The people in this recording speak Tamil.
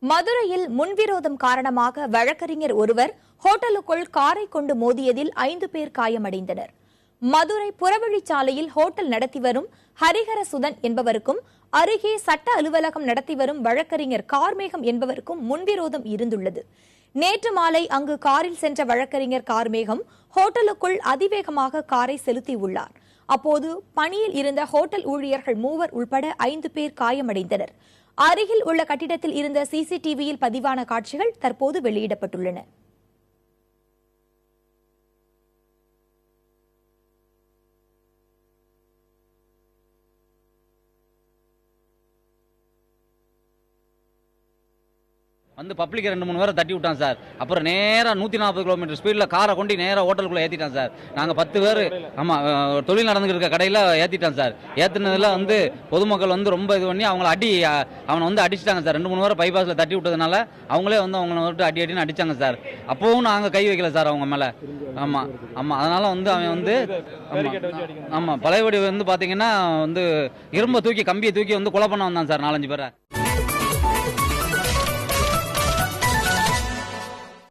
மதுரையில் முன்விரோதம் காரணமாக வழக்கறிஞர் ஒருவர் ஹோட்டலுக்குள் காரை கொண்டு மோதியதில் 5 பேர் காயமடைந்தனர். மதுரை புறவழிச்சாலையில் ஹோட்டல் நடத்தி வரும் ஹரிஹரசுதன் என்பவருக்கும் அருகே சட்ட அலுவலகம் நடத்தி வரும் வழக்கறிஞர் கார்மேகம் என்பவருக்கும் முன்விரோதம் இருந்துள்ளது. நேற்று மாலை அங்கு காரில் சென்ற வழக்கறிஞர் கார்மேகம் ஹோட்டலுக்குள் அதிவேகமாக காரை செலுத்தியுள்ளார். அப்போது பணியில் இருந்த ஹோட்டல் ஊழியர்கள் 3 உள்பட 5 பேர் காயமடைந்தனர். அருகில் உள்ள கட்டிடத்தில் இருந்த சிசிடிவியில் பதிவான காட்சிகள் தற்போது வெளியிடப்பட்டுள்ளன. வந்து பப்ளிக் 2-3 பேரை தட்டி விட்டான் சார். அப்புறம் நேராக 140 கிலோமீட்டர் ஸ்பீடில் காரை கொண்டு நேராக ஹோட்டலுக்குள்ளே ஏற்றிட்டான் சார். நாங்கள் 10 பேர் தொழில் நடந்துகிட்டு இருக்க கடையில் ஏற்றிட்டான் சார். ஏற்றினதில் பொதுமக்கள் ரொம்ப இது பண்ணி அவங்கள அவனை அடிச்சிட்டாங்க சார். 2-3 பேரை பைபாஸில் தட்டி விட்டதுனால அவங்களே அவங்கள விட்டு அடின்னு அடிச்சாங்க சார். அப்பவும் நாங்கள் கை வைக்கல சார் அவங்க மேலே. அதனால அவன் பழையபடி பார்த்தீங்கன்னா இரும்பை தூக்கி கம்பியை தூக்கி கொலை பண்ண வந்தான் சார் 4-5 பேரை.